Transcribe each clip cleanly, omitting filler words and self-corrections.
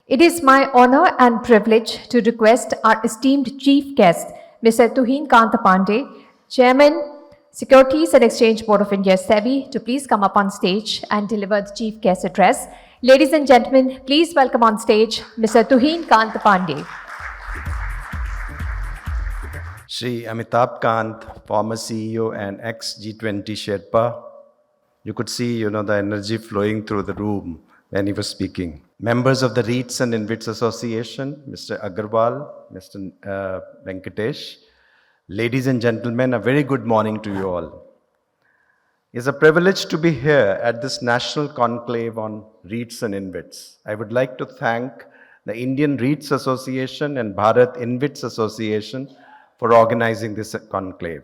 It is my honor and privilege to request our esteemed chief guest, Mr. Tuhin Kanta Pandey, Chairman, Securities and Exchange Board of India SEBI, to please come up on stage and deliver the chief guest address. Ladies and gentlemen, please welcome on stage Mr. Tuhin Kanta Pandey. Shri Amitabh Kant, former CEO and ex-G20 Sherpa. You could see, the energy flowing through the room when he was speaking. Members of the REITs and InvITs Association, Mr. Agarwal, Mr. Venkatesh. Ladies and gentlemen, a very good morning to you all. It's a privilege to be here at this National Conclave on REITs and InvITs. I would like to thank the Indian REITs Association and Bharat InvITs Association for organizing this conclave.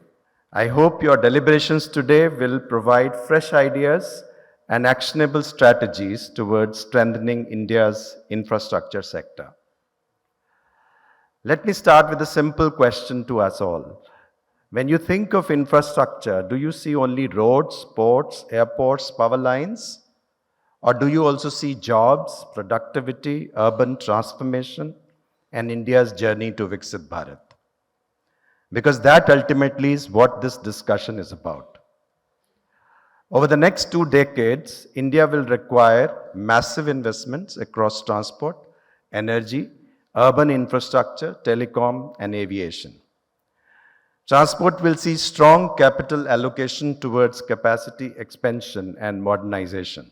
I hope your deliberations today will provide fresh ideas and actionable strategies towards strengthening India's infrastructure sector. Let me start with a simple question to us all. When you think of infrastructure, do you see only roads, ports, airports, power lines? Or do you also see jobs, productivity, urban transformation, and India's journey to Viksit Bharat? Because that ultimately is what this discussion is about. Over the next 2 decades, India will require massive investments across transport, energy, urban infrastructure, telecom, and aviation. Transport will see strong capital allocation towards capacity expansion and modernization.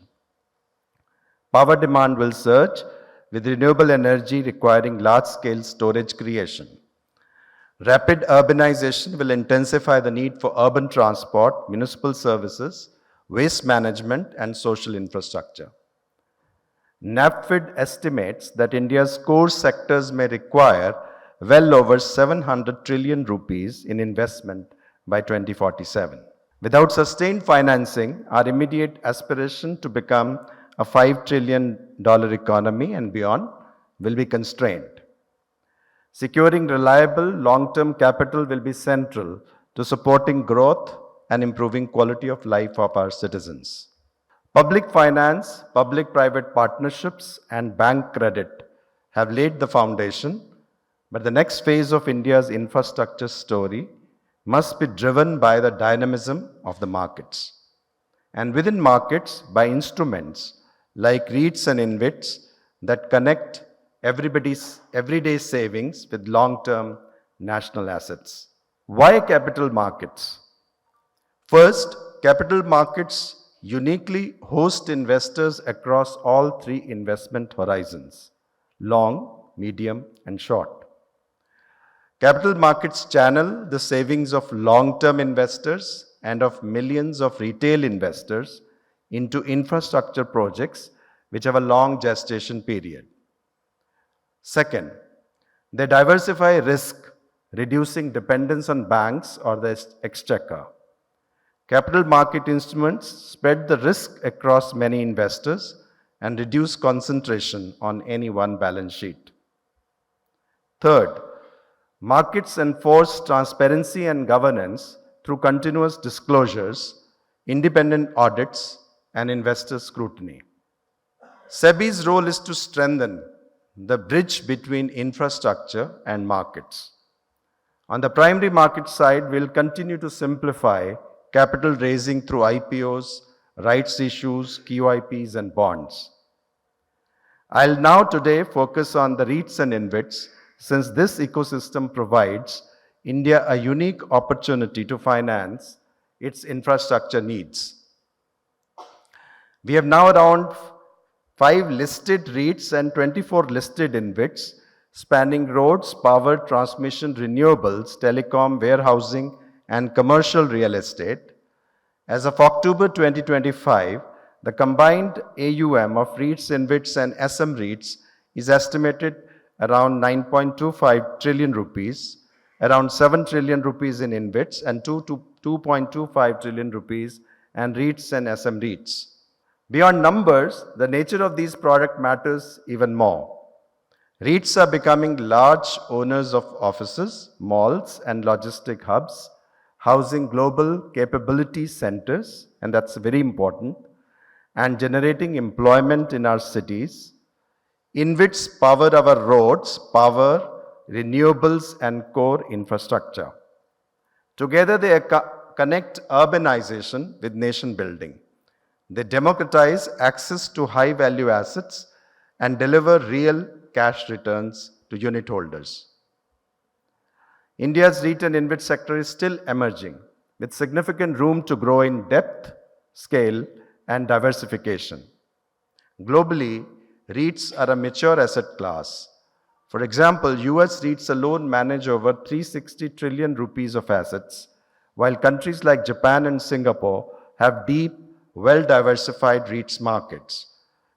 Power demand will surge, with renewable energy requiring large-scale storage creation. Rapid urbanization will intensify the need for urban transport, municipal services, waste management, and social infrastructure. NABFID estimates that India's core sectors may require well over 700 trillion rupees in investment by 2047. Without sustained financing, our immediate aspiration to become a $5 trillion economy and beyond will be constrained. Securing reliable long-term capital will be central to supporting growth and improving quality of life of our citizens. Public finance, public-private partnerships, and bank credit have laid the foundation, but the next phase of India's infrastructure story must be driven by the dynamism of the markets. And within markets, by instruments like REITs and InvITs that connect everybody's everyday savings with long-term national assets. Why capital markets? First, capital markets uniquely host investors across all 3 investment horizons: long, medium, and short. Capital markets channel the savings of long-term investors and of millions of retail investors into infrastructure projects which have a long gestation period. Second, they diversify risk, reducing dependence on banks or the exchequer. Capital market instruments spread the risk across many investors and reduce concentration on any one balance sheet. Third, markets enforce transparency and governance through continuous disclosures, independent audits, and investor scrutiny. SEBI's role is to strengthen the bridge between infrastructure and markets. On the primary market side, we'll continue to simplify capital raising through IPOs, rights issues, QIPs, and bonds. I'll now today focus on the REITs and InvITs, since this ecosystem provides India a unique opportunity to finance its infrastructure needs. We have now around 5 listed REITs and 24 listed InvITs, spanning roads, power, transmission, renewables, telecom, warehousing, and commercial real estate. As of October 2025, the combined AUM of REITs, InvITs, and SM REITs is estimated around 9.25 trillion rupees, around 7 trillion rupees in InvITs, and 2.25 trillion rupees and REITs and SM REITs. Beyond numbers, the nature of these products matters even more. REITs are becoming large owners of offices, malls, and logistic hubs, housing global capability centers, and that's very important, and generating employment in our cities. InvITs power our roads, power, renewables, and core infrastructure. Together, they connect urbanization with nation building. They democratize access to high value assets and deliver real cash returns to unit holders. India's REIT and InvIT sector is still emerging, with significant room to grow in depth, scale, and diversification. Globally, REITs are a mature asset class. For example, US REITs alone manage over 360 trillion rupees of assets, while countries like Japan and Singapore have deep, well-diversified REITs markets.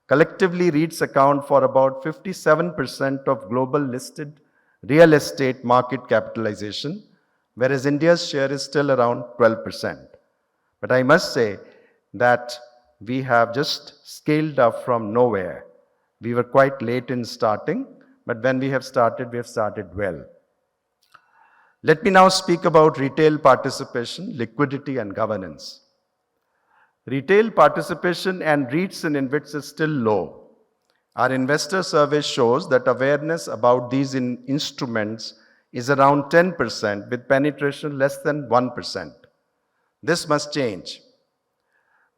Collectively, REITs account for about 57% of global listed real estate market capitalization, whereas India's share is still around 12%. But I must say that we have just scaled up from nowhere. We were quite late in starting, but when we have started well. Let me now speak about retail participation, liquidity, and governance. Retail participation and REITs and InvITs is still low. Our investor survey shows that awareness about these instruments is around 10%, with penetration less than 1%. This must change.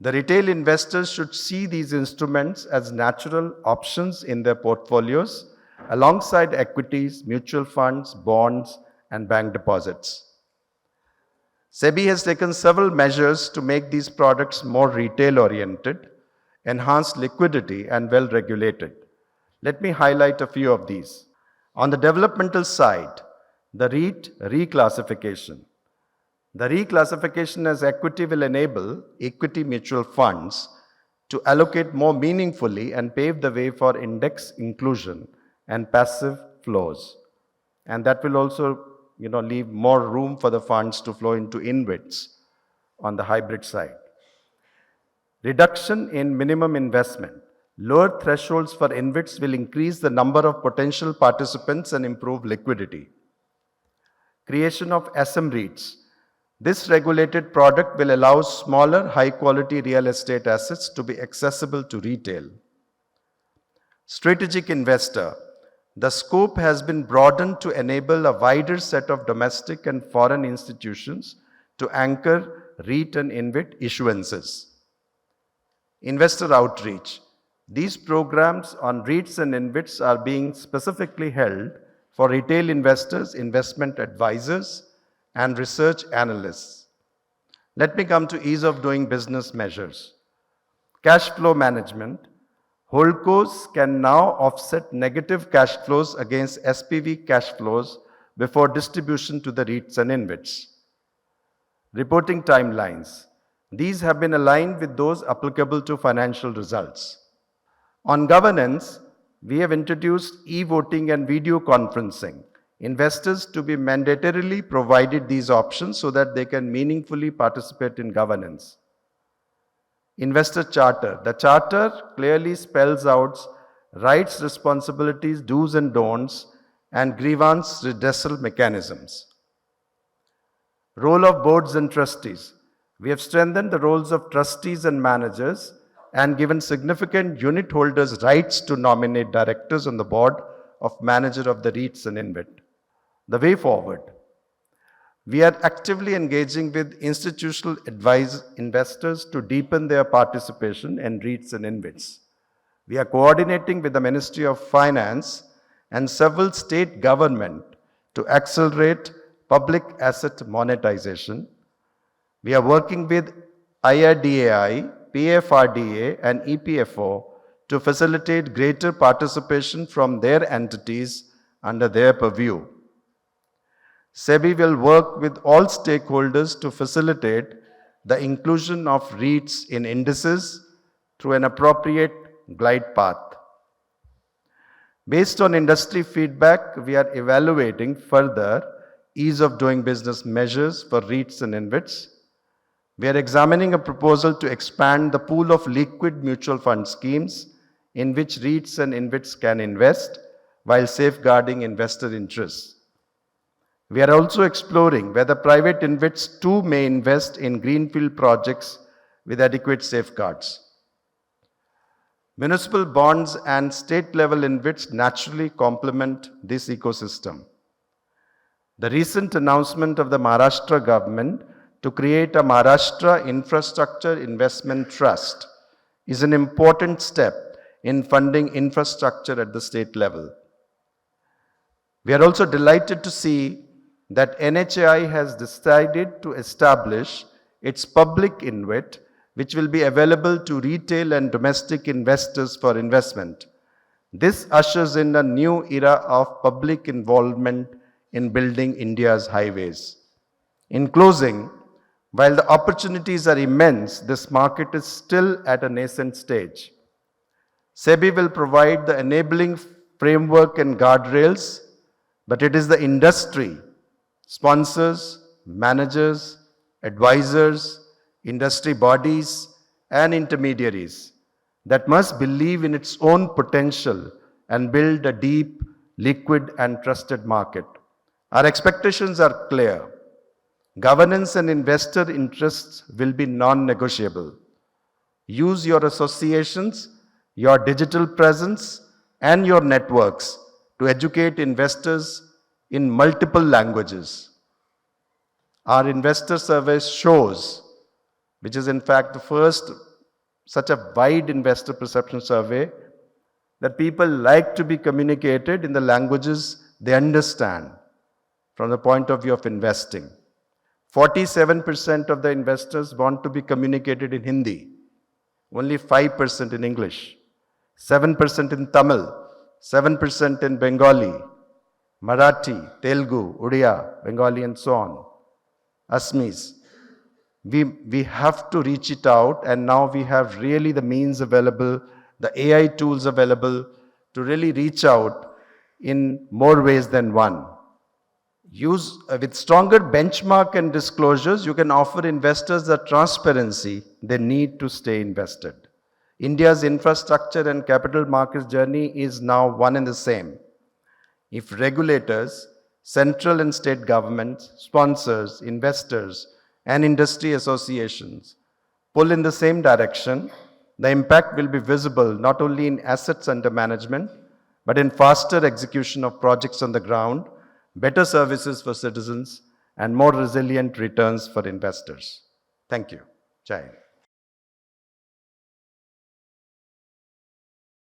The retail investors should see these instruments as natural options in their portfolios, alongside equities, mutual funds, bonds, and bank deposits. SEBI has taken several measures to make these products more retail-oriented, enhance liquidity, and well-regulated. Let me highlight a few of these. On the developmental side, the REIT reclassification. The reclassification as equity will enable equity mutual funds to allocate more meaningfully and pave the way for index inclusion and passive flows. And that will also leave more room for the funds to flow into InvITs on the hybrid side. Reduction in minimum investment. Lower thresholds for InvITs will increase the number of potential participants and improve liquidity. Creation of SM REITs. This regulated product will allow smaller, high-quality real estate assets to be accessible to retail. Strategic investor. The scope has been broadened to enable a wider set of domestic and foreign institutions to anchor REIT and InvIT issuances. Investor outreach. These programs on REITs and InvITs are being specifically held for retail investors, investment advisors, and research analysts. Let me come to ease of doing business measures. Cash flow management. Holdcos can now offset negative cash flows against SPV cash flows before distribution to the REITs and InvITs. Reporting timelines. These have been aligned with those applicable to financial results. On governance, we have introduced e-voting and video conferencing. Investors to be mandatorily provided these options so that they can meaningfully participate in governance. Investor charter. The charter clearly spells out rights, responsibilities, do's and don'ts, and grievance redressal mechanisms. Role of boards and trustees. We have strengthened the roles of trustees and managers and given significant unit holders rights to nominate directors on the board of manager of the REITs and InvIT. The way forward. We are actively engaging with institutional investors to deepen their participation in REITs and InvITs. We are coordinating with the Ministry of Finance and several state governments to accelerate public asset monetization. We are working with IRDAI, PFRDA, and EPFO to facilitate greater participation from their entities under their purview. SEBI will work with all stakeholders to facilitate the inclusion of REITs in indices through an appropriate glide path. Based on industry feedback, we are evaluating further ease of doing business measures for REITs and InvITs. We are examining a proposal to expand the pool of liquid mutual fund schemes in which REITs and InvITs can invest while safeguarding investor interests. We are also exploring whether private InvITs too may invest in greenfield projects with adequate safeguards. Municipal bonds and state-level InvITs naturally complement this ecosystem. The recent announcement of the Maharashtra government to create a Maharashtra Infrastructure Investment Trust is an important step in funding infrastructure at the state level. We are also delighted to see that NHAI has decided to establish its public InvIT, which will be available to retail and domestic investors for investment. This ushers in a new era of public involvement in building India's highways. In closing, while the opportunities are immense, this market is still at a nascent stage. SEBI will provide the enabling framework and guardrails, but it is the industry, sponsors, managers, advisors, industry bodies, and intermediaries that must believe in its own potential and build a deep, liquid, and trusted market. Our expectations are clear. Governance and investor interests will be non-negotiable. Use your associations, your digital presence, and your networks to educate investors in multiple languages. Our investor survey shows, which is in fact the first such a wide investor perception survey, that people like to be communicated in the languages they understand from the point of view of investing. 47% of the investors want to be communicated in Hindi, only 5% in English, 7% in Tamil, 7% in Bengali, Marathi, Telugu, Odia, Bengali, and so on. Assamese. We have to reach it out, and now we have really the means available, the AI tools available to really reach out in more ways than one. With stronger benchmark and disclosures, you can offer investors the transparency they need to stay invested. India's infrastructure and capital markets journey is now one and the same. If regulators, central and state governments, sponsors, investors, and industry associations pull in the same direction, the impact will be visible not only in assets under management, but in faster execution of projects on the ground, better services for citizens, and more resilient returns for investors. Thank you. Jai Hind.